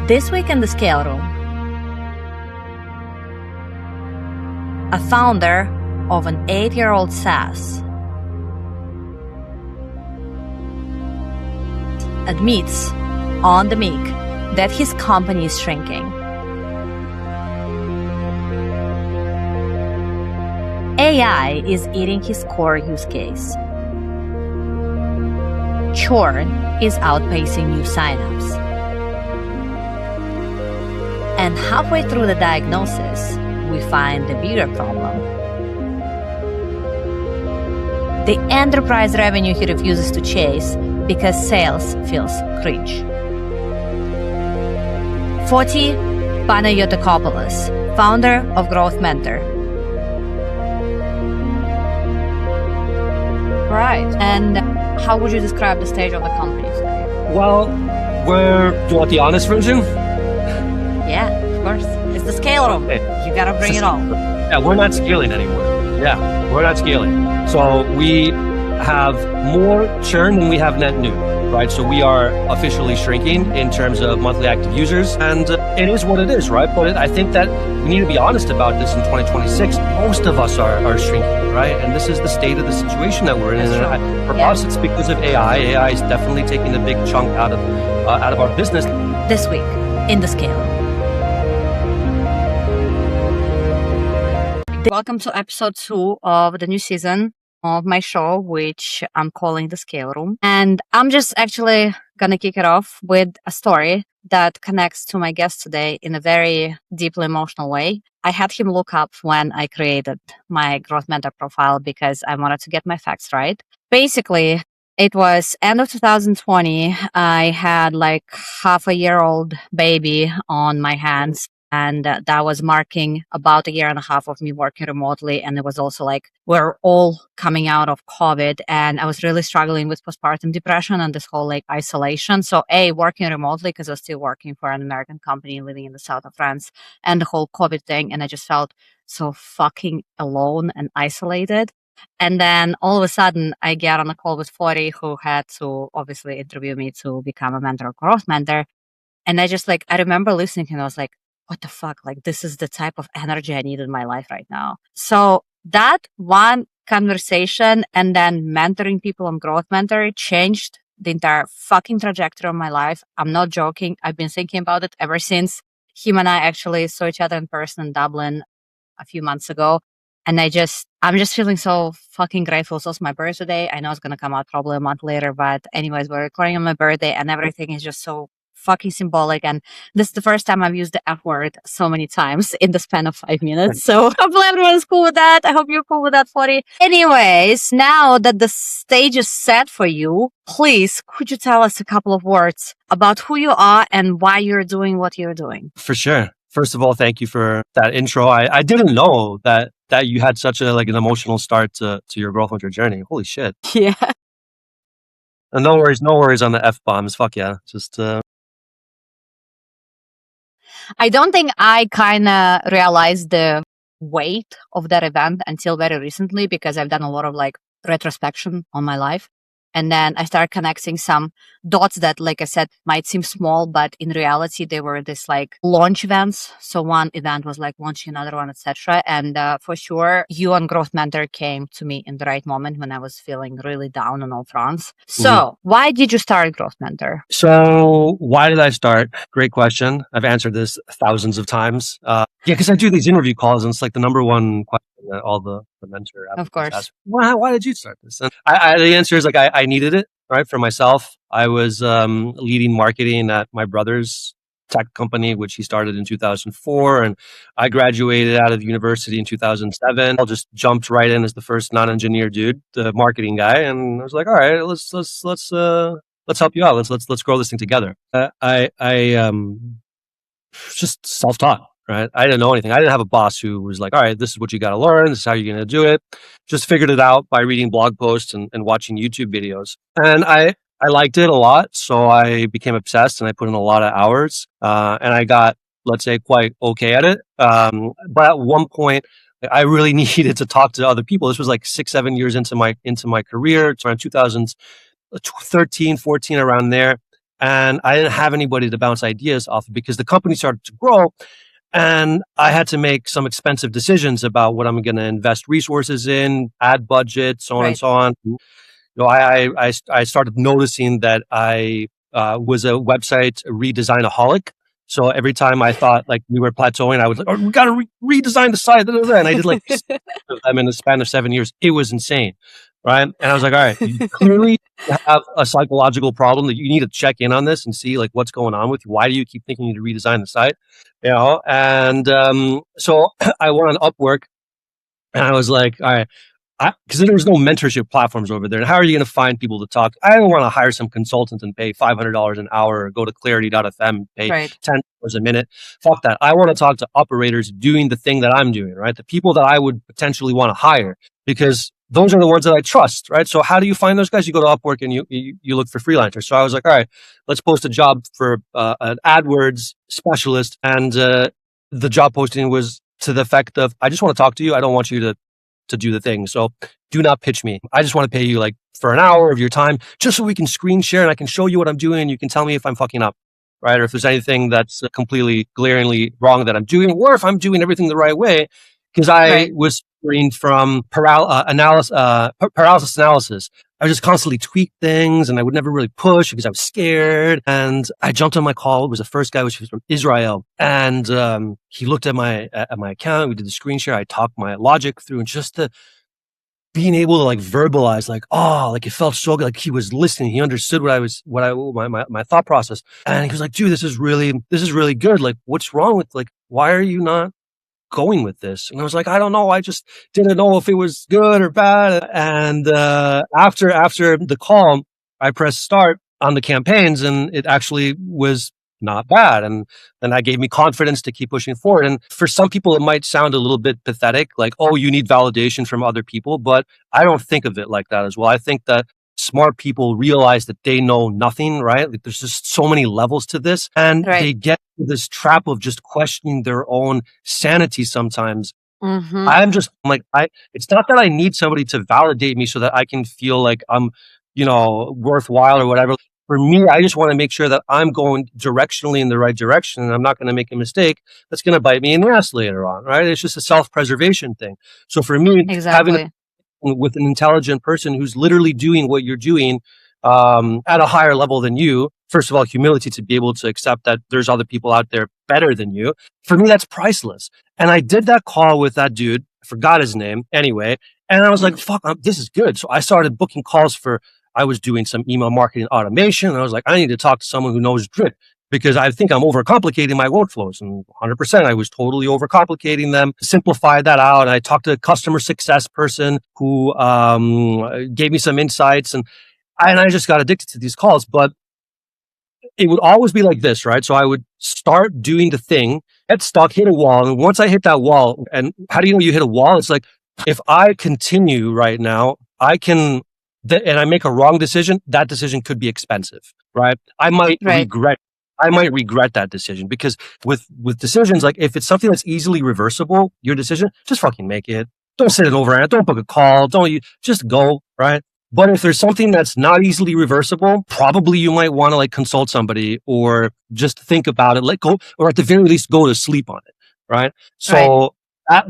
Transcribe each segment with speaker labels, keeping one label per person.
Speaker 1: This week in the Scale Room, a founder of an 8-year-old SaaS admits on the mic that his company is shrinking. AI is eating his core use case. Churn is outpacing new signups. And halfway through the diagnosis, we find the bigger problem. The enterprise revenue he refuses to chase because sales feels cringe. Foti Panagiotakopoulos, founder of GrowthMentor. Right. And how would you describe the stage of the company today?
Speaker 2: Well, do you want the honest version?
Speaker 1: Yeah, of course. It's the Scale Room. You gotta bring it all.
Speaker 2: Yeah, we're not scaling anymore. Yeah, we're not scaling. So we have more churn than we have net new, right? So we are officially shrinking in terms of monthly active users, and it is what it is, right? But I think that we need to be honest about this in 2026. Most of us are shrinking, right? And this is the state of the situation that we're in. And for us, it's because of AI. AI is definitely taking a big chunk out of our business.
Speaker 1: This week in the Scale Room. Welcome to episode 2 of the new season of my show, which I'm calling the Scale Room. And I'm just actually going to kick it off with a story that connects to my guest today in a very deeply emotional way. I had him look up when I created my GrowthMentor profile because I wanted to get my facts right. Basically, it was end of 2020. I had like half-a-year-old baby on my hands. And that was marking about 1.5 years of me working remotely. And it was also like we're all coming out of COVID. And I was really struggling with postpartum depression and this whole like isolation. So working remotely because I was still working for an American company living in the south of France, and the whole COVID thing. And I just felt so fucking alone and isolated. And then all of a sudden I get on a call with Foti, who had to obviously interview me to become a mentor of GrowthMentor. And I remember listening and I was like, what the fuck? Like, this is the type of energy I need in my life right now. So that one conversation and then mentoring people on GrowthMentor changed the entire fucking trajectory of my life. I'm not joking. I've been thinking about it ever since him and I actually saw each other in person in Dublin a few months ago. And I'm just feeling so fucking grateful. So it's my birthday. I know it's going to come out probably a month later, but anyways, we're recording on my birthday and everything is just so fucking symbolic. And this is the first time I've used the F word so many times in the span of 5 minutes. So hopefully everyone's cool with that. I hope you're cool with that, Foti. Anyways, now that the stage is set for you, please, could you tell us a couple of words about who you are and why you're doing what you're doing?
Speaker 2: For sure. First of all, thank you for that intro. I didn't know that you had such an emotional start to your GrowthMentor journey. Holy shit.
Speaker 1: Yeah.
Speaker 2: And no worries on the F-bombs. Fuck yeah. Just
Speaker 1: I don't think I kind of realized the weight of that event until very recently because I've done a lot of retrospection on my life. And then I started connecting some dots that, like I said, might seem small, but in reality, they were this launch events. So one event was launching another one, etc. And for sure, you and GrowthMentor came to me in the right moment when I was feeling really down on all fronts. So why did you start GrowthMentor?
Speaker 2: So why did I start? Great question. I've answered this thousands of times. Because I do these interview calls and it's the number one question that all the mentor
Speaker 1: of course
Speaker 2: ask. Why did you start this? And the answer is I needed it, right? For myself, I was leading marketing at my brother's tech company, which he started in 2004. And I graduated out of university in 2007. I just jumped right in as the first non-engineer dude, the marketing guy. And I was like, all right, let's help you out. Let's grow this thing together. I just self-taught. Right? I didn't know anything. I didn't have a boss who was like, all right, this is what you got to learn. This is how you're going to do it. Just figured it out by reading blog posts and watching YouTube videos. And I liked it a lot. So I became obsessed and I put in a lot of hours. And I got, let's say, quite okay at it. But at one point, I really needed to talk to other people. This was 6-7 years into my career. It's around 2013, 14, around there. and I didn't have anybody to bounce ideas off of because the company started to grow. And I had to make some expensive decisions about what I'm going to invest resources in, ad budget, so on and so on. I started noticing that I was a website redesign-aholic. So every time I thought like we were plateauing, I was like, "Oh, we got to redesign the site," and I did like of them in the span of 7 years. It was insane, right? And I was like, "All right, you clearly have a psychological problem that you need to check in on this and see like what's going on with you. Why do you keep thinking you need to redesign the site?" And so I went on Upwork, and I was like, "All right." Because there was no mentorship platforms over there. And how are you going to find people to talk to? I don't want to hire some consultant and pay $500 an hour or go to clarity.fm and pay $10 a minute. Fuck that. I want to talk to operators doing the thing that I'm doing, right? The people that I would potentially want to hire, because those are the ones that I trust, right? So how do you find those guys? You go to Upwork and you look for freelancers. So I was like, all right, let's post a job for an AdWords specialist. And the job posting was to the effect of, I just want to talk to you. I don't want you to do the thing. So do not pitch me. I just want to pay you like for an hour of your time just so we can screen share and I can show you what I'm doing and you can tell me if I'm fucking up, right? Or if there's anything that's completely glaringly wrong that I'm doing, or if I'm doing everything the right way. Because I was suffering from paralysis analysis. I would just constantly tweak things and I would never really push because I was scared. And I jumped on my call. It was the first guy, which was from Israel. And he looked at my account. We did the screen share. I talked my logic through, and just being able to like verbalize, like, oh, like it felt so good. Like he was listening. He understood my thought process. And he was like, dude, this is really good. Like, what's wrong with, like, why are you not going with this? And I was like, I don't know. I just didn't know if it was good or bad. And after the call, I pressed start on the campaigns and it actually was not bad. And then that gave me confidence to keep pushing forward. And for some people, it might sound a little bit pathetic, like, oh, you need validation from other people. But I don't think of it like that as well. I think that smart people realize that they know nothing, right? Like there's just so many levels to this, and they get this trap of just questioning their own sanity sometimes. It's not that I need somebody to validate me so that I can feel like I'm, worthwhile or whatever. For me, I just want to make sure that I'm going directionally in the right direction and I'm not going to make a mistake that's going to bite me in the ass later on, right? It's just a self-preservation thing. So for me, having with an intelligent person who's literally doing what you're doing at a higher level than you, first of all, humility to be able to accept that there's other people out there better than you. For me, that's priceless. And I did that call with that dude. I forgot his name anyway. And I was like, fuck, this is good. So I started booking calls I was doing some email marketing automation. And I was like, I need to talk to someone who knows drip, because I think I'm overcomplicating my workflows. And 100%, I was totally overcomplicating them. Simplified that out. And I talked to a customer success person who gave me some insights. And I just got addicted to these calls. But it would always be like this, right? So I would start doing the thing, get stuck, hit a wall. And once I hit that wall, and how do you know you hit a wall? It's like, if I continue right now, and I make a wrong decision, that decision could be expensive, right? I might regret that decision, because with decisions, like if it's something that's easily reversible, your decision, just fucking make it. Don't sit it over and don't book a call. Just go, right? But if there's something that's not easily reversible, probably you might want to like consult somebody or just think about it, let go, or at the very least go to sleep on it, right? So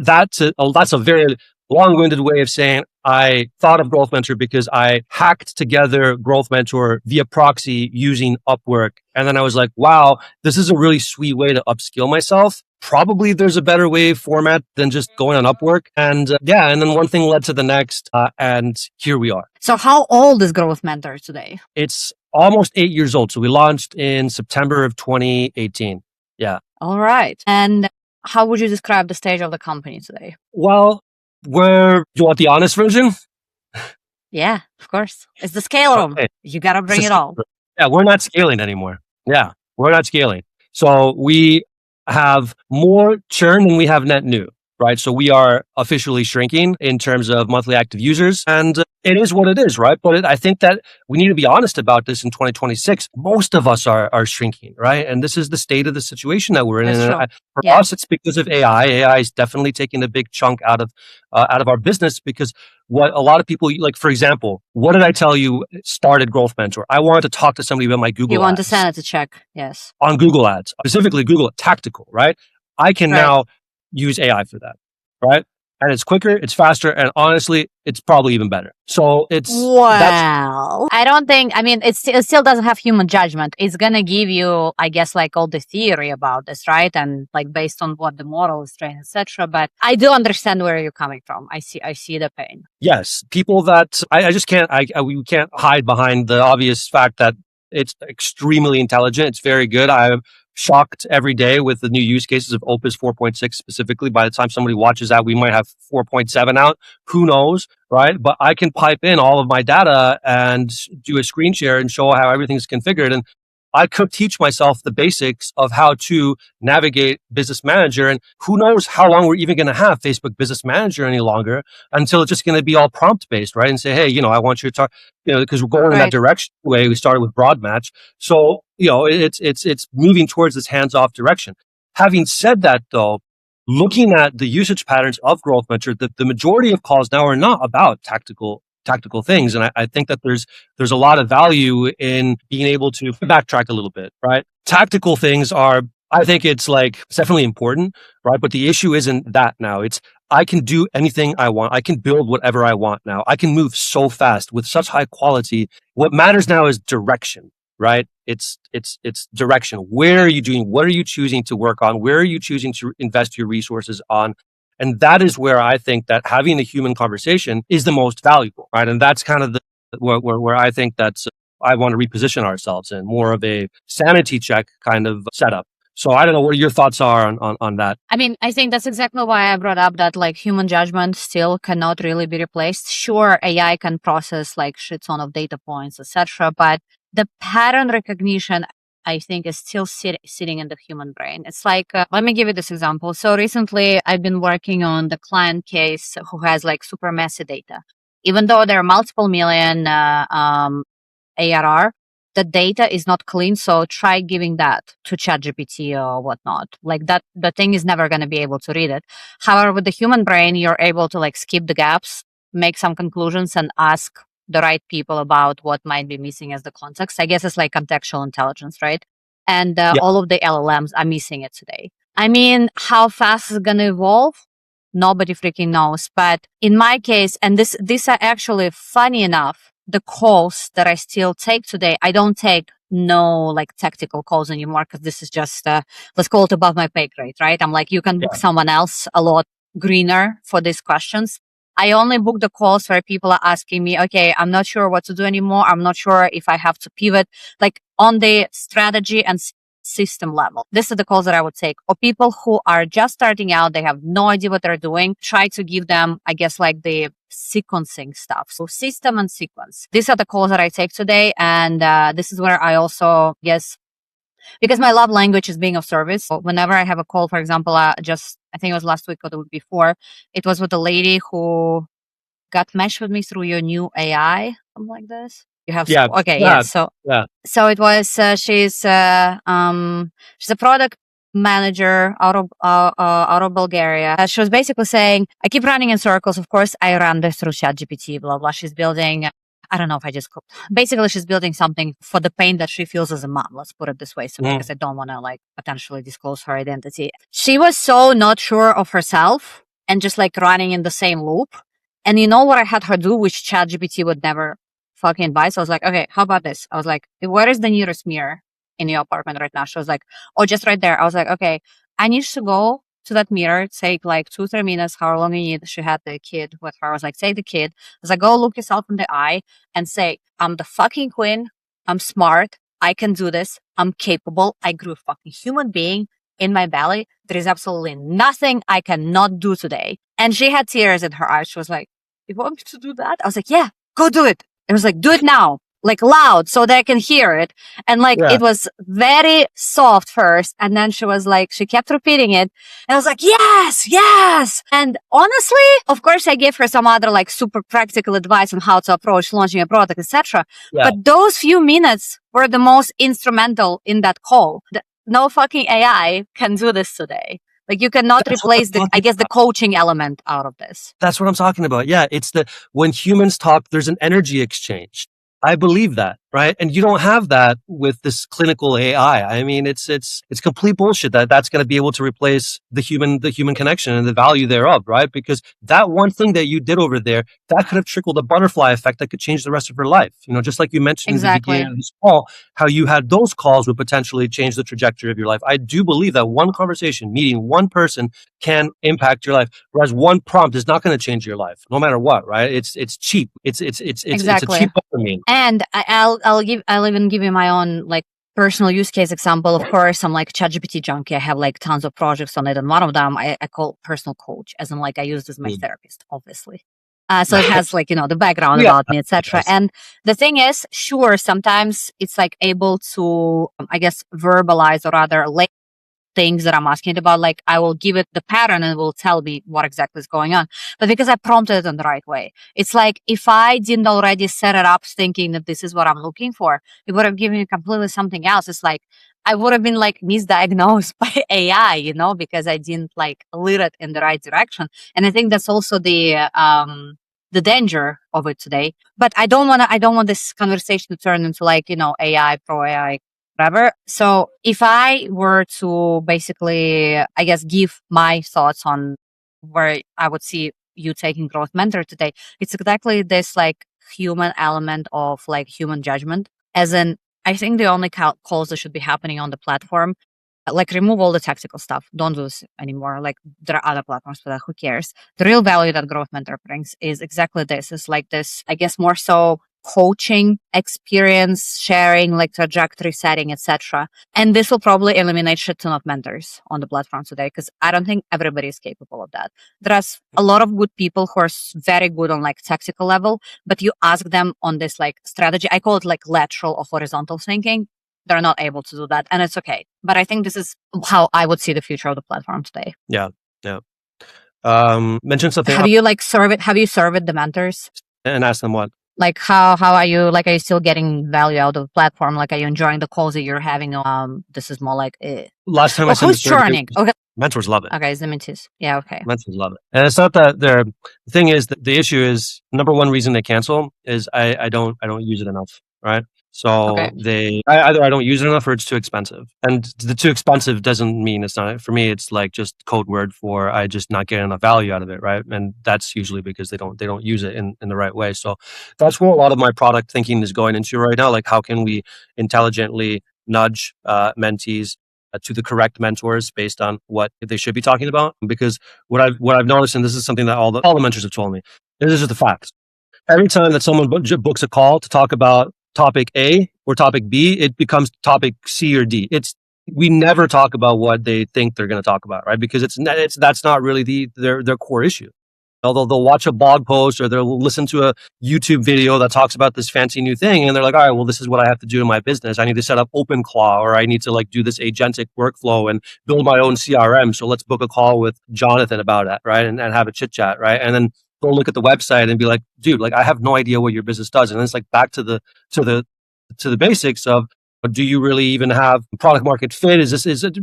Speaker 2: that's a very long-winded way of saying I thought of GrowthMentor because I hacked together GrowthMentor via proxy using Upwork. And then I was like, wow, this is a really sweet way to upskill myself. Probably there's a better format than just going on Upwork. And and then one thing led to the next. And here we are.
Speaker 1: So how old is GrowthMentor today?
Speaker 2: It's almost 8 years old. So we launched in September of 2018. Yeah.
Speaker 1: All right. And how would you describe the stage of the company today?
Speaker 2: Well, do you want the honest version?
Speaker 1: Yeah, of course. It's the scale room. Okay. You got to bring it all.
Speaker 2: Yeah, we're not scaling anymore. Yeah, we're not scaling. So we have more churn than we have net new. right? So we are officially shrinking in terms of monthly active users, and it is what it is, right? But I think that we need to be honest about this in 2026. Most of us are shrinking, right? And this is the state of the situation that we're in.
Speaker 1: That's
Speaker 2: And
Speaker 1: true.
Speaker 2: for
Speaker 1: Yeah.
Speaker 2: us, it's because of AI. AI is definitely taking a big chunk out of our business, because what a lot of people, like, for example, what did I tell you started GrowthMentor? I wanted to talk to somebody about my Google
Speaker 1: You want the
Speaker 2: ads
Speaker 1: sanity check. Yes.
Speaker 2: on Google ads, specifically Google Tactical, right? I can
Speaker 1: Right.
Speaker 2: now use AI for that, right? And it's quicker, it's faster, and honestly, it's probably even better. So that's
Speaker 1: Well, I don't think, I mean, it still doesn't have human judgment. It's going to give you, I guess, like all the theory about this, right? And like based on what the model is trained, etc. But I do understand where you're coming from. I see the pain.
Speaker 2: yes, people that I just can't, we can't hide behind the obvious fact that it's extremely intelligent. It's very good. I'm shocked every day with the new use cases of Opus 4.6 specifically. By the time somebody watches that, we might have 4.7 out. Who knows, right? But I can pipe in all of my data and do a screen share and show how everything's configured. And I could teach myself the basics of how to navigate Business Manager. And who knows how long we're even going to have Facebook Business Manager any longer, until it's just going to be all prompt based, right? And say, hey, I want you to talk, because we're going in that direction. The way we started with broad match. So, it's moving towards this hands-off direction. Having said that, though, looking at the usage patterns of GrowthMentor, the majority of calls now are not about tactical things. And I think that there's a lot of value in being able to backtrack a little bit, right? Tactical things are, I think it's definitely important, right? But the issue isn't that now. It's, I can do anything I want. I can build whatever I want now. I can move so fast with such high quality. What matters now is direction, right? It's direction. Where are you doing? What are you choosing to work on? Where are you choosing to invest your resources on? And that is where I think that having a human conversation is the most valuable, right? And that's kind of where I think I want to reposition ourselves in more of a sanity check kind of setup. So I don't know what your thoughts are on that.
Speaker 1: I mean, I think that's exactly why I brought up that human judgment still cannot really be replaced. Sure, AI can process shit ton of data points, etc. But the pattern recognition, I think, is still sitting in the human brain. It's let me give you this example. So recently I've been working on the client case who has super messy data. Even though there are multiple million ARR, the data is not clean. So try giving that to ChatGPT or whatnot. That, the thing is never going to be able to read it. However, with the human brain, you're able to skip the gaps, make some conclusions, and ask the right people about what might be missing as the context. I guess it's contextual intelligence, right? And all of the LLMs are missing it today. I mean, how fast it's going to evolve? Nobody freaking knows. But in my case, and these are actually, funny enough, the calls that I still take today, I don't take no tactical calls anymore, because this is just, let's call it above my pay grade, right? I'm you can book someone else a lot greener for these questions. I only book the calls where people are asking me, okay, I'm not sure what to do anymore. I'm not sure if I have to pivot, on the strategy and system level. This is the calls that I would take. Or people who are just starting out, they have no idea what they're doing. Try to give them, I guess, the sequencing stuff. So system and sequence. These are the calls that I take today. And this is where I also guess, because my love language is being of service. So whenever I have a call, for example, I think it was last week or the week before, it was with a lady who got meshed with me through your new AI, something like this. You have okay, yeah. So it was she's a product manager out of Bulgaria. She was basically saying, I keep running in circles. Of course, I ran this through ChatGPT, blah blah. She's building, I don't know if I just basically she's building something for the pain that she feels as a mom. Let's put it this way. So because I don't want to potentially disclose her identity. She was so not sure of herself and just running in the same loop. And you know what I had her do, which ChatGPT would never fucking advise? I was like, okay, how about this? I was like, where is the nearest mirror in your apartment right now? She was like, oh, just right there. I was like, okay, I need to go to that mirror, take 2-3 minutes, however long you need. She had the kid with her. I was like, take the kid. I was like, go look yourself in the eye and say, I'm the fucking queen. I'm smart. I can do this. I'm capable. I grew a fucking human being in my belly. There is absolutely nothing I cannot do today. And she had tears in her eyes. She was like, you want me to do that? I was like, yeah, go do it. It was like, do it now. like loud so they can hear it. And like,
Speaker 2: Yeah.
Speaker 1: it was very soft first. And then she was like, she kept repeating it. And I was like, yes, yes. And honestly, of course, I gave her some other like super practical advice on how to approach launching a product, etc.
Speaker 2: Yeah.
Speaker 1: But those few minutes were the most instrumental in that call. No fucking AI can do this today. Like you cannot replace the coaching element out of this.
Speaker 2: That's what I'm talking about. Yeah. It's when humans talk, there's an energy exchange. I believe that, right? And you don't have that with this clinical AI. I mean, it's complete bullshit that's going to be able to replace the human connection and the value thereof, right? Because that one thing that you did over there, that could have trickled a butterfly effect that could change the rest of her life. Just like you mentioned in the beginning of this call, how you had those calls would potentially change the trajectory of your life. I do believe that one conversation, meeting one person, can impact your life, whereas one prompt is not going to change your life, no matter what, right? It's cheap. It's a cheap dopamine.
Speaker 1: And I'll even give you my own like personal use case example. Of course, I'm like a ChatGPT junkie. I have like tons of projects on it, and one of them I call personal coach, as in like I use this as my therapist, obviously. So it has like the background about me, etc. And the thing is, sure, sometimes it's like able to I guess verbalize or rather lay things that I'm asking it about. Like I will give it the pattern and it will tell me what exactly is going on. But because I prompted it in the right way, it's like if I didn't already set it up thinking that this is what I'm looking for, it would have given me completely something else. It's like I would have been like misdiagnosed by AI, because I didn't like lead it in the right direction. And I think that's also the danger of it today. But I don't want this conversation to turn into like, AI, pro AI, whatever. So if I were to basically, I guess, give my thoughts on where I would see you taking GrowthMentor today, it's exactly this like human element of like human judgment. As in, I think the only calls that should be happening on the platform, like remove all the tactical stuff. Don't do this anymore. Like there are other platforms for that. Who cares? The real value that GrowthMentor brings is exactly this. It's like this, I guess, more so coaching experience sharing, like trajectory setting, etc. And this will probably eliminate shit ton of mentors on the platform today, because I don't think everybody is capable of that. There's a lot of good people who are very good on like tactical level, but you ask them on this like strategy, I call it like lateral or horizontal thinking, they're not able to do that, and it's okay. But I think this is how I would see the future of the platform today.
Speaker 2: Yeah. Mention something.
Speaker 1: Have you surveyed the mentors
Speaker 2: and ask them what?
Speaker 1: Like how are you still getting value out of the platform? Like, are you enjoying the calls that you're having? This is more like
Speaker 2: last time I said
Speaker 1: who's churning? Okay,
Speaker 2: mentors love it.
Speaker 1: Okay, it's the mentees. Yeah, okay.
Speaker 2: Mentors love it, and it's not that the thing is that the issue is number one reason they cancel is I don't use it enough, right? So either I don't use it enough or it's too expensive. And the too expensive doesn't mean it's not, for me, it's like just code word for I just not getting enough value out of it, right? And that's usually because they don't use it in the right way. So that's where a lot of my product thinking is going into right now. Like how can we intelligently nudge mentees to the correct mentors based on what they should be talking about? Because what I've noticed, and this is something that all the mentors have told me, this is just the facts. Every time that someone books a call to talk about topic A or topic B, it becomes topic C or D. We never talk about what they think they're going to talk about, right? Because that's not really their core issue. Although they'll watch a blog post or they'll listen to a YouTube video that talks about this fancy new thing, and they're like, all right, well, this is what I have to do in my business. I need to set up OpenClaw, or I need to like do this agentic workflow and build my own CRM. So let's book a call with Jonathan about it, right? And have a chit chat, right? And then go look at the website and be like, dude, like I have no idea what your business does. And then it's like back to the basics of, do you really even have product market fit? Is it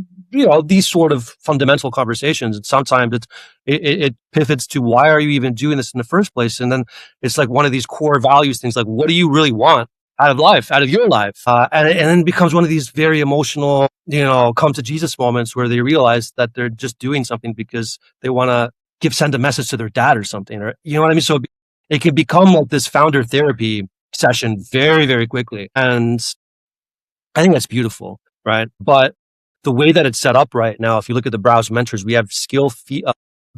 Speaker 2: these sort of fundamental conversations? And sometimes it pivots to, why are you even doing this in the first place? And then it's like one of these core values things, like, what do you really want out of life, out of your life? And then it becomes one of these very emotional, come to Jesus moments where they realize that they're just doing something because they want to send a message to their dad or something, or you know what I mean? So it can become like this founder therapy session very, very quickly. And I think that's beautiful, right? But the way that it's set up right now, if you look at the Browse Mentors, we have skill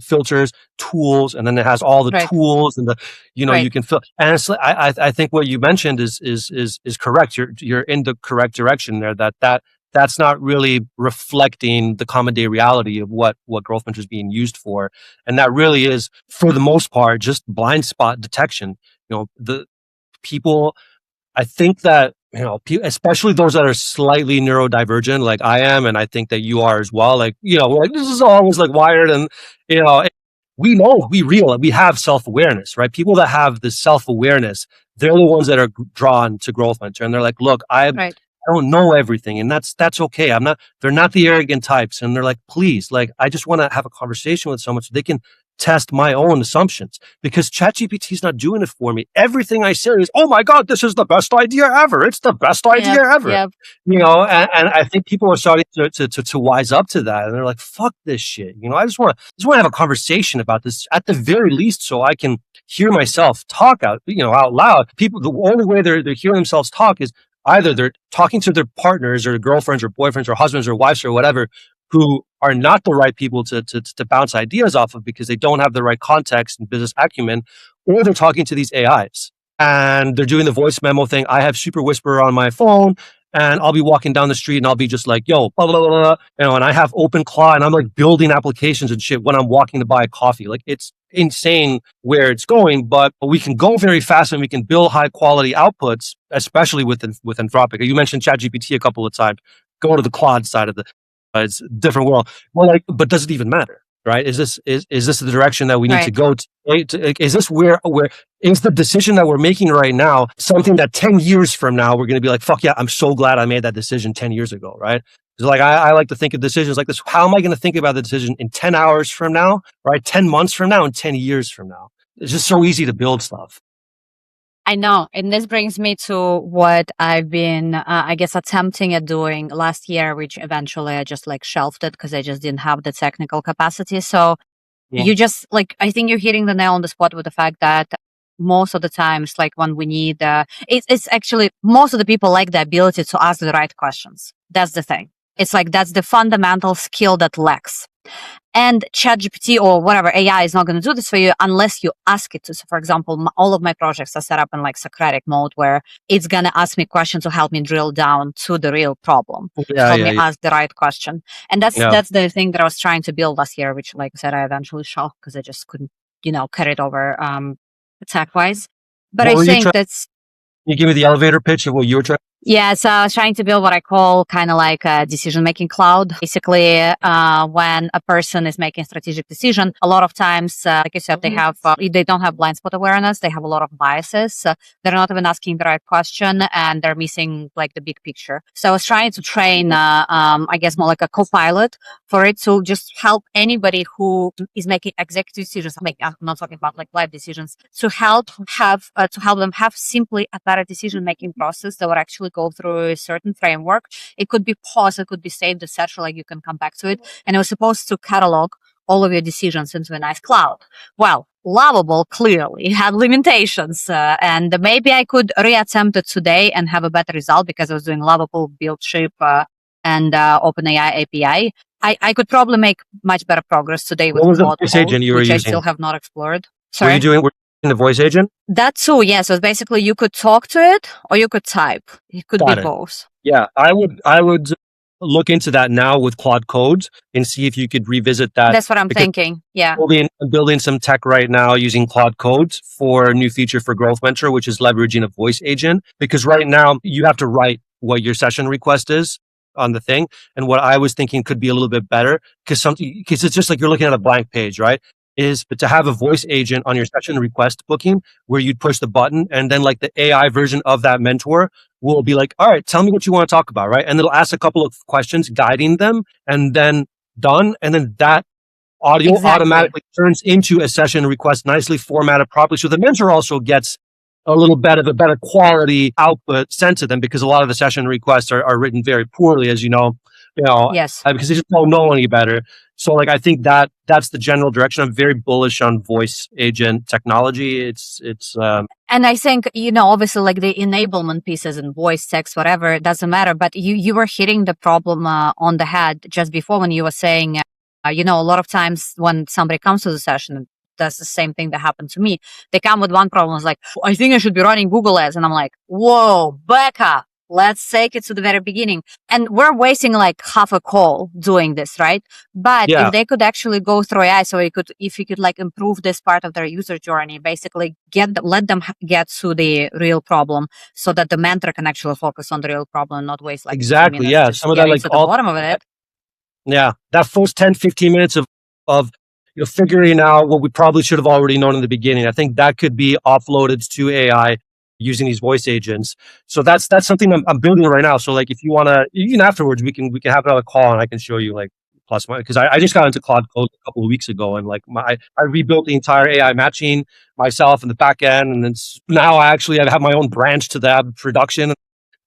Speaker 2: filters, tools, and then it has all the tools and you can fill. And it's, I think what you mentioned is correct. You're in the correct direction there. That's not really reflecting the common day reality of what GrowthMentor is being used for. And that really is, for the most part, just blind spot detection. The people, I think that, especially those that are slightly neurodivergent, like I am, and I think that you are as well. Like, like this is always like wired, and we know, we have self-awareness, right? People that have this self-awareness, they're the ones that are drawn to GrowthMentor, and they're like, look,
Speaker 1: Right.
Speaker 2: I don't know everything, and that's okay. They're not the arrogant types, and they're like, please, like, I just want to have a conversation with someone so they can test my own assumptions, because ChatGPT is not doing it for me. Everything I say is, oh my God, this is the best idea ever. It's the best idea ever.
Speaker 1: Yep.
Speaker 2: And I think people are starting to wise up to that, and they're like, fuck this shit. I just want to have a conversation about this at the very least, so I can hear myself talk out loud. People, the only way they're hearing themselves talk is either they're talking to their partners or girlfriends or boyfriends or husbands or wives or whatever, who are not the right people to bounce ideas off of because they don't have the right context and business acumen, or they're talking to these AIs and they're doing the voice memo thing. I have Super Whisperer on my phone, and I'll be walking down the street and I'll be just like, yo, blah, blah, blah, blah, and I have OpenClaw and I'm like building applications and shit when I'm walking to buy a coffee. Like, it's insane where it's going, but we can go very fast and we can build high quality outputs, especially with Anthropic. You mentioned ChatGPT a couple of times. Go to the Claude side of the it's a different world. Well, but does it even matter, right? Is this the direction that we need to go to? Is this where is the decision that we're making right now something that 10 years from now we're going to be like, fuck yeah, I'm so glad I made that decision 10 years ago, right? Because like I like to think of decisions like this. How am I going to think about the decision in 10 hours from now, right? 10 months from now, and 10 years from now? It's just so easy to build stuff.
Speaker 1: I know. And this brings me to what I've been, I guess, attempting at doing last year, which eventually I just like shelved it because I just didn't have the technical capacity. So you just like, I think you're hitting the nail on the spot with the fact that most of the times, like when we need, it's actually most of the people like the ability to ask the right questions. That's the thing. It's like, that's the fundamental skill that lacks. And ChatGPT or whatever AI is not going to do this for you unless you ask it to. So, for example, all of my projects are set up in like Socratic mode, where it's going to ask me questions to help me drill down to the real problem, help me ask the right question. And that's the thing that I was trying to build last year, which, like I said, I eventually shelved because I just couldn't, carry it over tech wise. But I think that's.
Speaker 2: Can you give me the elevator pitch of what you were trying?
Speaker 1: Yeah, so I was trying to build what I call kind of like a decision-making cloud. Basically, when a person is making strategic decision, a lot of times, like you said, they don't have blind spot awareness. They have a lot of biases. They're not even asking the right question, and they're missing like the big picture. So I was trying to train, I guess more like a co-pilot for it to just help anybody who is making executive decisions. I'm not talking about like life decisions, to help them have simply a better decision-making process that would actually go through a certain framework. It could be paused, it could be saved, etc. Like you can come back to it. And it was supposed to catalog all of your decisions into a nice cloud. Well, Lovable clearly had limitations, and maybe I could reattempt it today and have a better result because I was doing Lovable, BuildShip, and OpenAI API. I could probably make much better progress today with Claude Code, which I still have not explored. Sorry?
Speaker 2: Were you doing in the voice agent?
Speaker 1: That too, yeah. So basically you could talk to it or you could type. It could be both.
Speaker 2: Yeah, I would look into that now with Claude Code and see if you could revisit that.
Speaker 1: That's what I'm thinking. Yeah.
Speaker 2: I'm building some tech right now using Claude Code for a new feature for GrowthMentor, which is leveraging a voice agent. Because right now you have to write what your session request is on the thing. And what I was thinking could be a little bit better because it's just like you're looking at a blank page, right? But to have a voice agent on your session request booking where you'd push the button and then like the AI version of that mentor will be like, all right, tell me what you want to talk about, right? And it'll ask a couple of questions guiding them and then done. And then that audio automatically turns into a session request nicely formatted properly. So the mentor also gets a little bit of a better quality output sent to them because a lot of the session requests are written very poorly, as you know.
Speaker 1: Yes.
Speaker 2: Because they just don't know any better. So like, I think that's the general direction. I'm very bullish on voice agent technology. It's
Speaker 1: and I think, obviously like the enablement pieces and voice text, whatever, it doesn't matter. But you were hitting the problem on the head just before when you were saying, a lot of times when somebody comes to the session, that's the same thing that happened to me. They come with one problem. It's like, I think I should be running Google ads. And I'm like, whoa, back up. let's take it to the very beginning. And we're wasting like half a call doing this, right? But if they could actually go through AI, so if you could like improve this part of their user journey, basically let them get to the real problem so that the mentor can actually focus on the real problem, not waste like
Speaker 2: exactly. Yeah. Some of that, like
Speaker 1: to the bottom of it.
Speaker 2: Yeah. That first 10, 15 minutes of figuring out what we probably should have already known in the beginning. I think that could be offloaded to AI using these voice agents. So that's something I'm building right now. So like, if you want to, even afterwards, we can have another call and I can show you like plus minus, because I just got into Claude Code a couple of weeks ago, and like I rebuilt the entire AI matching myself in the back end, and then now I have my own branch to that production.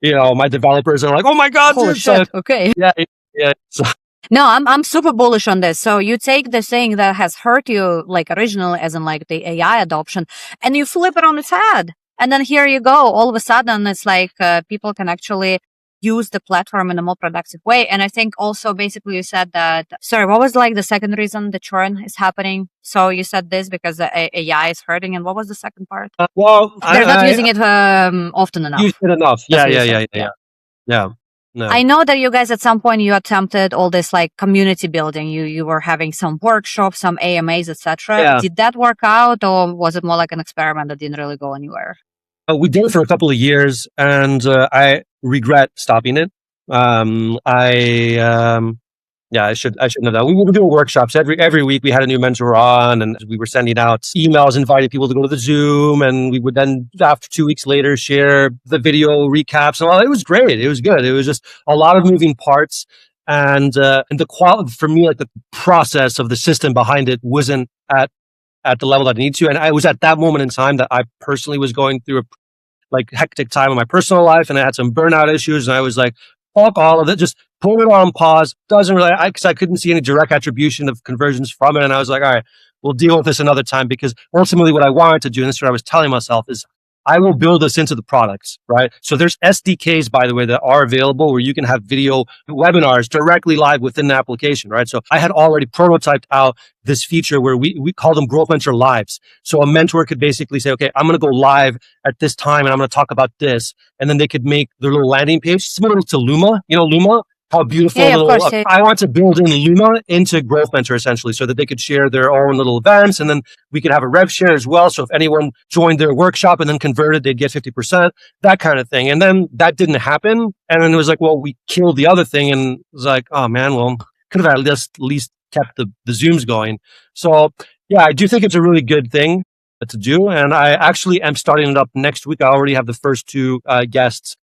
Speaker 2: My developers are like, oh my god,
Speaker 1: holy shit! Okay,
Speaker 2: yeah. So,
Speaker 1: no, I'm super bullish on this. So you take the thing that has hurt you like originally, as in like the AI adoption, and you flip it on its head. And then here you go. All of a sudden, it's like people can actually use the platform in a more productive way. And I think also basically you said that, sorry, what was like the second reason the churn is happening? So you said this because the AI is hurting. And what was the second part? They're not using it often enough.
Speaker 2: Use it enough. Yeah. No.
Speaker 1: I know that you guys at some point you attempted all this like community building. You were having some workshops, some AMAs, etc. Yeah. Did that work out, or was it more like an experiment that didn't really go anywhere?
Speaker 2: We did it for a couple of years, and I regret stopping it. I shouldn't have that. We were doing workshops every week. We had a new mentor on, and we were sending out emails, inviting people to go to the Zoom, and we would then, after 2 weeks later, share the video recaps and all. It was great. It was good. It was just a lot of moving parts, and the quality for me, like the process of the system behind it, wasn't at the level that I need to. And I was at that moment in time that I personally was going through a hectic time in my personal life, and I had some burnout issues, and I was like, fuck all of it, just put it on pause. Doesn't really, because I couldn't see any direct attribution of conversions from it. And I was like, all right, we'll deal with this another time, because ultimately what I wanted to do, and this is what I was telling myself, is I will build this into the products, right? So there's SDKs, by the way, that are available where you can have video webinars directly live within the application, right? So I had already prototyped out this feature where we call them GrowthMentor Lives. So a mentor could basically say, okay, I'm going to go live at this time and I'm going to talk about this. And then they could make their little landing page similar to Luma. You know, Luma? How beautiful.
Speaker 1: Yeah, of course, yeah.
Speaker 2: I want to build in Luma into GrowthMentor essentially, so that they could share their own little events, and then we could have a rev share as well. So if anyone joined their workshop and then converted, they'd get 50%, that kind of thing. And then that didn't happen. And then it was like, well, we killed the other thing. And it was like, oh man, well, could have at least kept the Zooms going. So yeah, I do think it's a really good thing to do. And I actually am starting it up next week. I already have the first two guests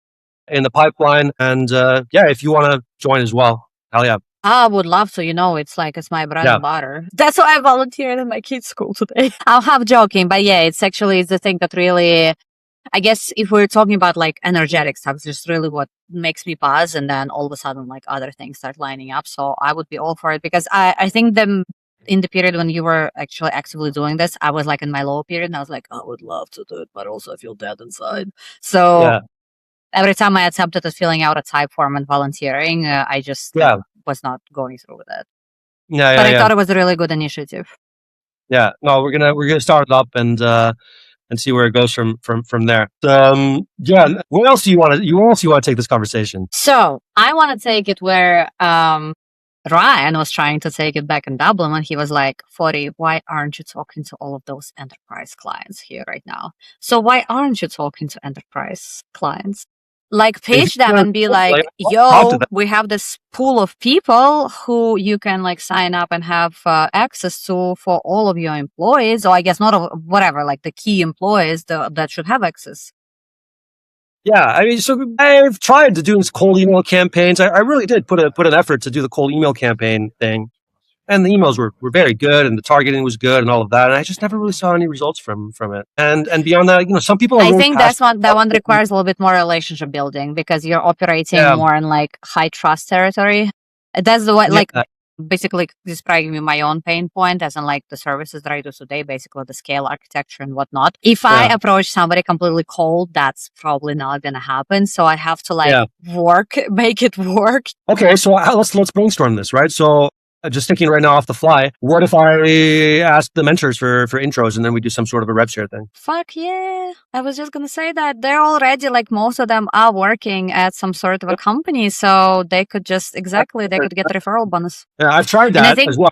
Speaker 2: in the pipeline, and if you want to join as well, hell yeah.
Speaker 1: I would love to. It's my bread and butter. That's why I volunteered at my kids' school today. I'm half joking, but yeah, it's the thing that really, I guess, if we're talking about like energetic stuff, it's just really what makes me buzz, and then all of a sudden like other things start lining up. So I would be all for it, because I think in the period when you were actually actively doing this, I was like in my low period, and I was like, I would love to do it, but also I feel dead inside. So. Yeah. Every time I attempted at filling out a type form and volunteering, I just was not going through with it. But I thought it was a really good initiative.
Speaker 2: Yeah, no, we're gonna start it up and see where it goes from there. What else do you want to take this conversation?
Speaker 1: So I want to take it where Ryan was trying to take it back in Dublin, when he was like, Foti, why aren't you talking to all of those enterprise clients here right now? So why aren't you talking to enterprise clients? Like, page them and be like, yo, we have this pool of people who you can like sign up and have access to for all of your employees, or I guess not whatever, like the key employees that should have access.
Speaker 2: Yeah, I mean, so I've tried to do this cold email campaigns. I really did put an effort to do the cold email campaign thing. And the emails were very good, and the targeting was good, and all of that. And I just never really saw any results from it. And beyond that, some people.
Speaker 1: I think that one requires a little bit more relationship building, because you're operating more in like high trust territory. That's the way, like, basically describing my own pain point, as in like the services that I do today, basically the scale architecture and whatnot. If I approach somebody completely cold, that's probably not going to happen. So I have to make it work.
Speaker 2: Okay, so let's brainstorm this, right? So just thinking right now off the fly, what if I ask the mentors for intros and then we do some sort of a rev share thing?
Speaker 1: Fuck yeah. I was just going to say that they're already, like, most of them are working at some sort of a company. So they could just, they could get a referral bonus.
Speaker 2: Yeah, I've tried that as well.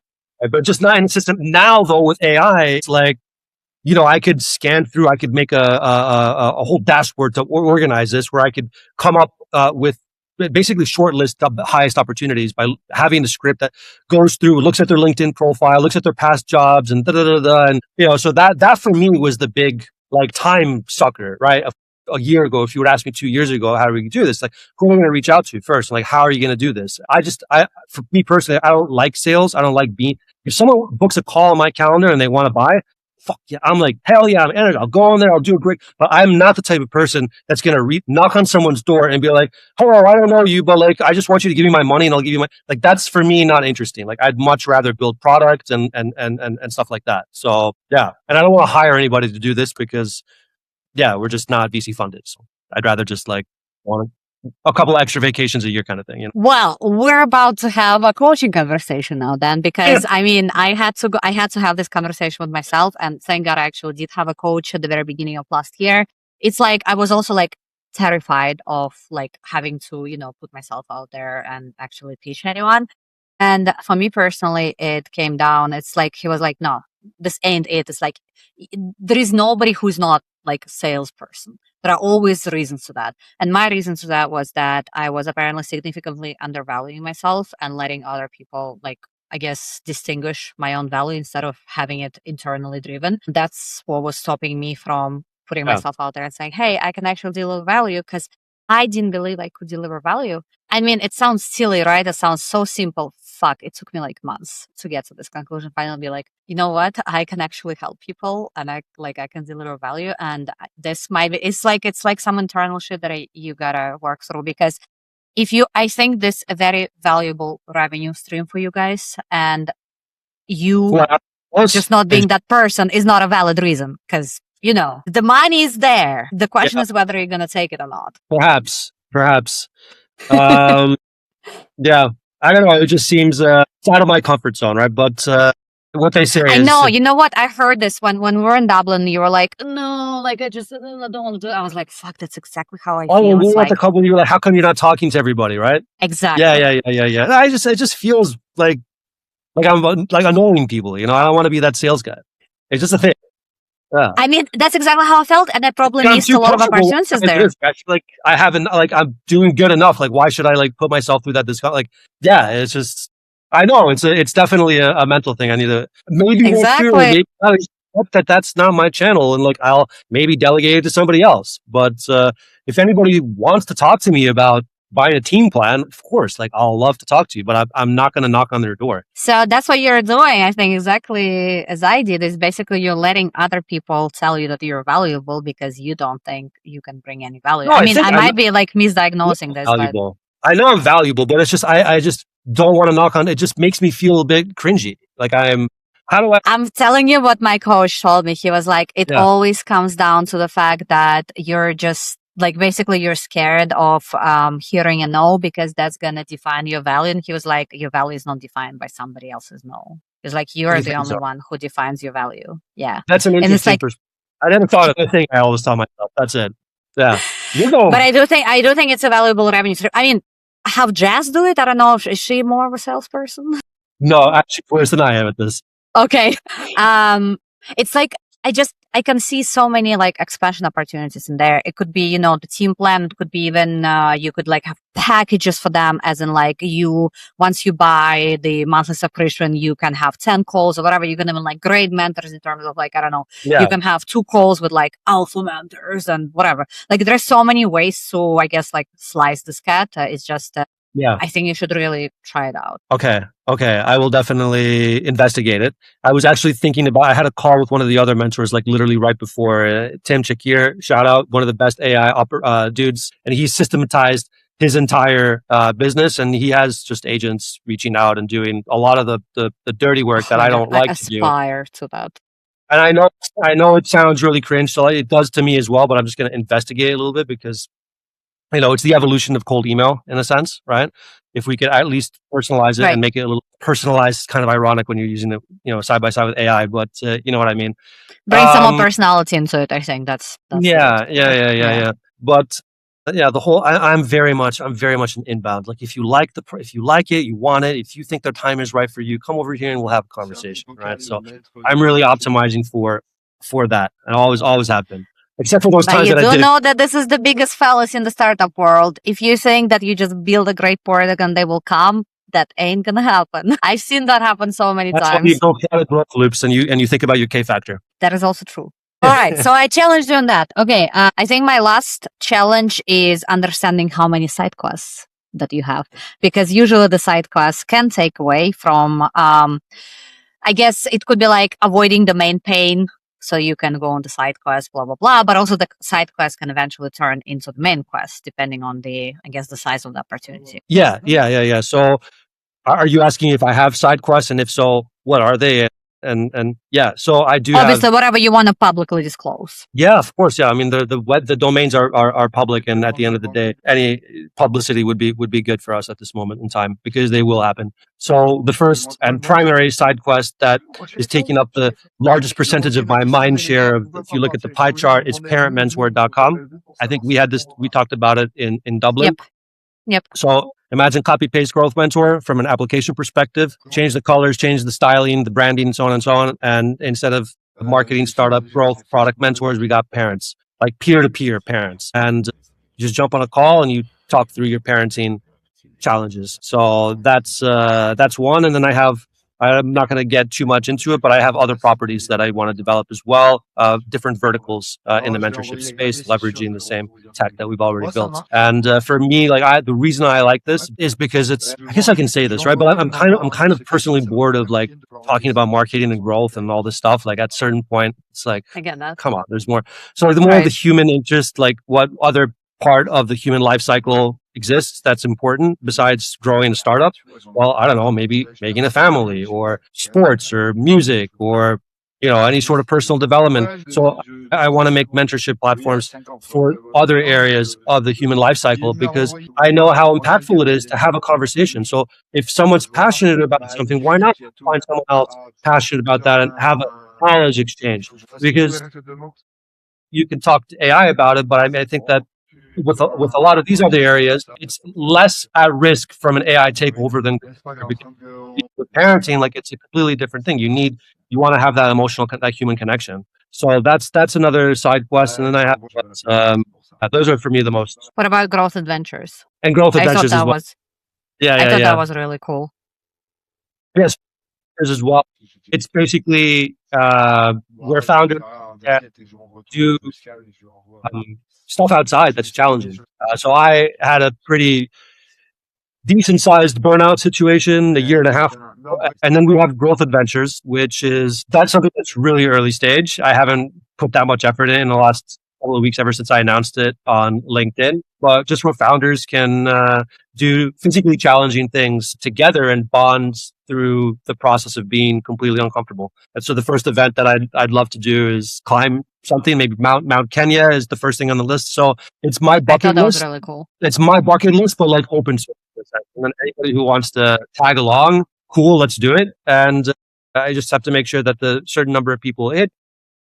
Speaker 2: But just not in the system. Now, though, with AI, it's like, I could scan through, I could make a whole dashboard to organize this where I could come up with basically shortlist the highest opportunities by having the script that goes through, looks at their LinkedIn profile, looks at their past jobs, and and so that for me was the big like time sucker, right? A year ago, if you would ask me 2 years ago, how do we do this? Like, who am I going to reach out to first? Like, how are you going to do this? For me personally, I don't like sales. I don't like if someone books a call on my calendar and they want to buy, fuck yeah. I'm like, hell yeah, I'm in it. I'll go on there. I'll do it great. But I'm not the type of person that's going to knock on someone's door and be like, hello, I don't know you, but like, I just want you to give me my money and I'll give you like, that's for me not interesting. Like, I'd much rather build products and stuff like that. So yeah. And I don't want to hire anybody to do this because we're just not VC funded. So I'd rather just like want a couple extra vacations a year kind of thing.
Speaker 1: Well, we're about to have a coaching conversation now then, because I mean, I had to have this conversation with myself, and thank God I actually did have a coach at the very beginning of last year. It's like, I was also like terrified of like having to, put myself out there and actually teach anyone. And for me personally, it came down. It's like, he was like, no, this ain't it. It's like, there is nobody who's not like a salesperson. There are always reasons to that. And my reason to that was that I was apparently significantly undervaluing myself and letting other people, like, I guess, distinguish my own value instead of having it internally driven. That's what was stopping me from putting myself out there and saying, hey, I can actually deliver value, because I didn't believe I could deliver value. I mean, it sounds silly, right? It sounds so simple. Fuck, it took me like months to get to this conclusion. Finally be like, you know what? I can actually help people, and I can deliver value. And this might be, it's like some internal shit that you gotta work through, because I think this a very valuable revenue stream for you guys, and you just not being that person is not a valid reason, because the money is there. The question is whether you're going to take it or not.
Speaker 2: Perhaps. Yeah. I don't know. It just seems it's out of my comfort zone, right? But what they say
Speaker 1: I know. You know what? I heard this when we were in Dublin. You were like, no, like, I just don't want to do it. I was like, fuck, that's exactly how I feel.
Speaker 2: Oh, we were at the couple. You were like, how come you're not talking to everybody, right?
Speaker 1: Exactly.
Speaker 2: Yeah. It just feels like I'm like annoying people. I don't want to be that sales guy. It's just a thing. Yeah.
Speaker 1: I mean, that's exactly how I felt, and I probably missed a lot of opportunities there.
Speaker 2: I feel like I haven't, like, I'm doing good enough. Like, why should I like put myself through that discount? Like, yeah, it's just, I know it's definitely a mental thing. I need to maybe that's not my channel, and like I'll maybe delegate it to somebody else. But if anybody wants to talk to me about buying a team plan, of course, like I'll love to talk to you, but I'm not going to knock on their door.
Speaker 1: So that's what you're doing. I think exactly as I did, is basically you're letting other people tell you that you're valuable because you don't think you can bring any value. No, I mean, I might be like misdiagnosing this.
Speaker 2: Valuable. I know I'm valuable, but it's just, I just don't want to knock on it. Just makes me feel a bit cringy. Like I'm
Speaker 1: telling you what my coach told me. He was like, it always comes down to the fact that you're just, like, basically you're scared of hearing a no, because that's going to define your value. And he was like, your value is not defined by somebody else's no. It's like, you're the only one who defines your value. Yeah.
Speaker 2: That's an interesting perspective. I never thought of the thing I always tell myself. That's it. Yeah. But
Speaker 1: I do think it's a valuable revenue stream. I mean, have Jazz do it? I don't know. Is she more of a salesperson?
Speaker 2: No, actually worse than I am at this.
Speaker 1: Okay. It's like, I can see so many like expansion opportunities in there. It could be, the team plan. It could be even, you could like have packages for them, as in like once you buy the monthly subscription, you can have 10 calls or whatever. You can even like grade mentors in terms of like, I don't know, you can have 2 calls with like alpha mentors and whatever. Like there's so many ways to, I guess, like slice this cat. It's just, I think you should really try it out.
Speaker 2: Okay. I will definitely investigate it. I was actually thinking I had a call with one of the other mentors, like literally right before, Tim Chakir, shout out, one of the best AI dudes. And he systematized his entire business, and he has just agents reaching out and doing a lot of the dirty work that I don't like to do.
Speaker 1: Aspire to that.
Speaker 2: And I know it sounds really cringe, so it does to me as well, but I'm just going to investigate a little bit, because it's the evolution of cold email in a sense, right? If we could at least personalize it and make it a little personalized, kind of ironic when you're using it, side by side with AI, but you know what I mean.
Speaker 1: Bring some more personality into it. I think that's
Speaker 2: yeah. But the whole I'm very much an inbound. Like if you like it, you want it. If you think the time is right for you, come over here and we'll have a conversation, right? So I'm really optimizing for that, and always have been. Except for those times that I did.
Speaker 1: You do know that this is the biggest fallacy in the startup world. If you think that you just build a great product and they will come, that ain't gonna happen. I've seen that happen so many times.
Speaker 2: That's why you go out of growth loops and you think about your K factor.
Speaker 1: That is also true. All right, so I challenged you on that. Okay, I think my last challenge is understanding how many side quests that you have, because usually the side quests can take away from. I guess it could be like avoiding the main pain. So you can go on the side quest, blah, blah, blah. But also the side quest can eventually turn into the main quest, depending on the size of the opportunity.
Speaker 2: Yeah. So are you asking if I have side quests? And if so, what are they? And yeah, so I do
Speaker 1: obviously whatever you want to publicly disclose.
Speaker 2: Yeah, of course. Yeah. I mean, the domains are public. And at the end of the day, any publicity would be good for us at this moment in time, because they will happen. So the first and primary side quest that is taking up the largest percentage of my mind share, if you look at the pie chart, is ParentMentor.com. I think we talked about it in Dublin.
Speaker 1: Yep.
Speaker 2: So imagine copy paste GrowthMentor from an application perspective, change the colors, change the styling, the branding, so on and so on. And instead of marketing, startup, growth, product mentors, we got parents, like peer-to-peer parents. And you just jump on a call and you talk through your parenting challenges. So that's one. And then I'm not going to get too much into it, but I have other properties that I want to develop as well, different verticals in the mentorship space, leveraging the same tech that we've already built. And for me, the reason I like this is because I guess I can say this, right? But I'm kind of personally bored of like talking about marketing and growth and all this stuff. Like at a certain point, it's like,
Speaker 1: I get that.
Speaker 2: Come on, there's more. So the more of the human interest, like what other part of the human life cycle exists that's important besides growing a startup? Well, I don't know, maybe making a family or sports or music or, any sort of personal development. So I want to make mentorship platforms for other areas of the human life cycle, because I know how impactful it is to have a conversation. So if someone's passionate about something, why not find someone else passionate about that and have a knowledge exchange? Because you can talk to AI about it, but I think that with a lot of these other areas, it's less at risk from an AI takeover than with parenting. Like it's a completely different thing. You want to have that emotional, that human connection. So that's another side quest. And then I have those are for me the most.
Speaker 1: What about Growth Adventures?
Speaker 2: And Growth Adventures as well.
Speaker 1: I thought that was really cool.
Speaker 2: Yes, as well. It's basically where founders do stuff outside that's challenging. So I had a pretty decent sized burnout situation a year and a half ago. And then we have Growth Adventures, that's something that's really early stage. I haven't put that much effort in the last couple of weeks ever since I announced it on LinkedIn, but just where founders can do physically challenging things together and bond through the process of being completely uncomfortable. And so the first event that I'd love to do is climb something, maybe Mount Kenya is the first thing on the list. So it's my bucket list.
Speaker 1: That was really cool.
Speaker 2: It's my bucket list, but like open source. And then anybody who wants to tag along, cool, let's do it. And I just have to make sure that the certain number of people hit,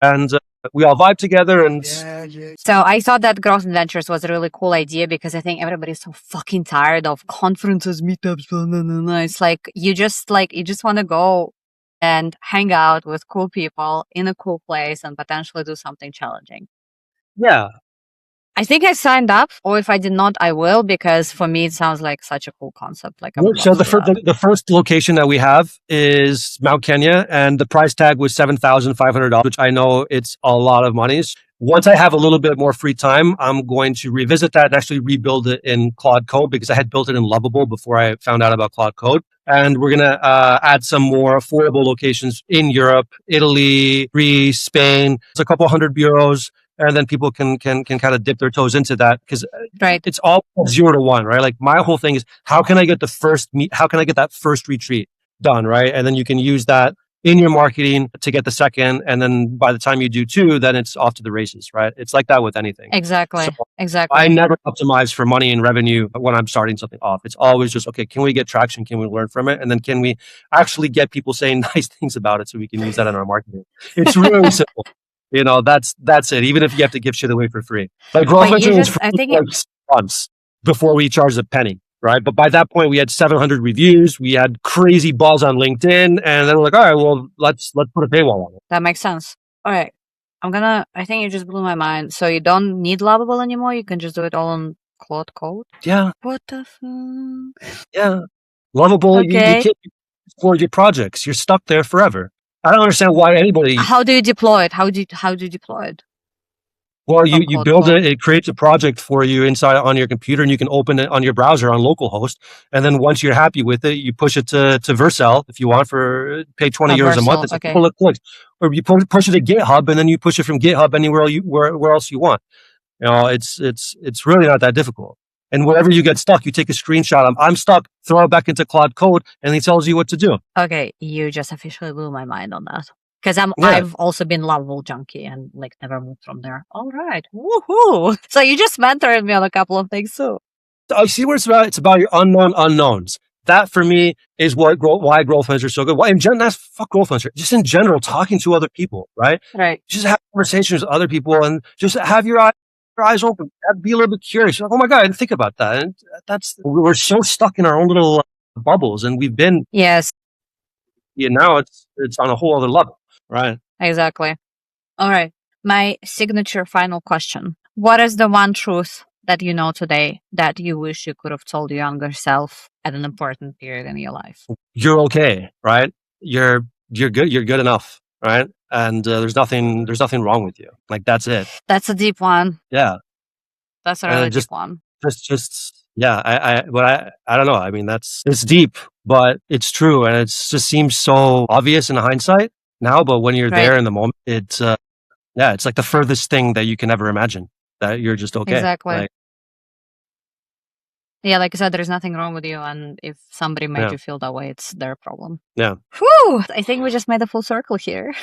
Speaker 2: and we all vibe together. And
Speaker 1: so I thought that Growth Adventures was a really cool idea, because I think everybody's so fucking tired of conferences, meetups. It's like you just want to go and hang out with cool people in a cool place and potentially do something challenging.
Speaker 2: Yeah.
Speaker 1: I think I signed up, or if I did not, I will, because for me, it sounds like such a cool concept.
Speaker 2: So the first location that we have is Mount Kenya, and the price tag was $7,500, which I know it's a lot of money. Once I have a little bit more free time, I'm going to revisit that and actually rebuild it in Claude Code, because I had built it in Lovable before I found out about Claude Code. And we're going to add some more affordable locations in Europe, Italy, Greece, Spain. It's a couple hundred euros. And then people can kind of dip their toes into that, because it's all 0 to 1, right? Like my whole thing is, how can I get that first retreat done, right? And then you can use that in your marketing to get the second. And then by the time you do 2, then it's off to the races, right? It's like that with anything.
Speaker 1: Exactly.
Speaker 2: So
Speaker 1: Exactly.
Speaker 2: I never optimize for money and revenue when I'm starting something off. It's always just, okay, can we get traction? Can we learn from it? And then can we actually get people saying nice things about it so we can use that in our marketing? It's really simple. That's it. Even if you have to give shit away for free. Like GrowthMentor was free for like 6 months before we charged a penny. Right. But by that point, we had 700 reviews. We had crazy balls on LinkedIn. And then we're like, all right, well, let's put a paywall on it.
Speaker 1: That makes sense. All right. I think you just blew my mind. So you don't need Lovable anymore? You can just do it all on Claude Code?
Speaker 2: Yeah.
Speaker 1: What the fuck?
Speaker 2: Yeah. Lovable,
Speaker 1: Okay.
Speaker 2: you can't export your projects. You're stuck there forever. I don't understand why anybody.
Speaker 1: How do you deploy it? How do you deploy it?
Speaker 2: Well, you build it, it creates a project for you inside on your computer, and you can open it on your browser on localhost. And then once you're happy with it, you push it to Vercel if you want for pay 20 euros a month. It's a couple of clicks. Or you push it to GitHub, and then you push it from GitHub anywhere where else you want. It's really not that difficult. And wherever you get stuck, you take a screenshot. I'm stuck, throw it back into Claude Code, and he tells you what to do.
Speaker 1: Okay, you just officially blew my mind on that. Because I've also been Lovable junkie and like never moved from there. All right, woohoo! So you just mentored me on a couple of things too.
Speaker 2: I see what it's about. It's about your unknown unknowns. That for me is why GrowthMentor is so good. Why in general? Fuck GrowthMentor. Just in general, talking to other people, right?
Speaker 1: Right.
Speaker 2: Just have conversations with other people and just have your eyes open. Be a little bit curious. Like, oh my god, I didn't think about that. And we're so stuck in our own little bubbles, and we've been.
Speaker 1: Yes.
Speaker 2: Yeah. Now it's on a whole other level. Right.
Speaker 1: Exactly. All right. My signature final question. What is the one truth that you know today that you wish you could have told your younger self at an important period in your life? You're
Speaker 2: okay, right? You're good. You're good enough, right? And there's nothing wrong with you. Like, that's it.
Speaker 1: That's a deep one.
Speaker 2: Yeah.
Speaker 1: That's a really deep one.
Speaker 2: Yeah. I don't know. I mean, it's deep, but it's true. And it just seems so obvious in hindsight now, but when you're there in the moment, it's like the furthest thing that you can ever imagine, that you're just okay.
Speaker 1: Exactly. Yeah, like I said, there's nothing wrong with you, and if somebody made you feel that way, it's their problem.
Speaker 2: Yeah.
Speaker 1: Whew! I think we just made a full circle here.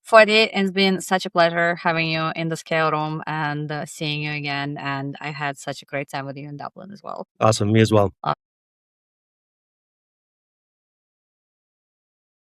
Speaker 1: Foti, it's been such a pleasure having you in the scale room and seeing you again, and I had such a great time with you in Dublin as well.
Speaker 2: Awesome. Me as well.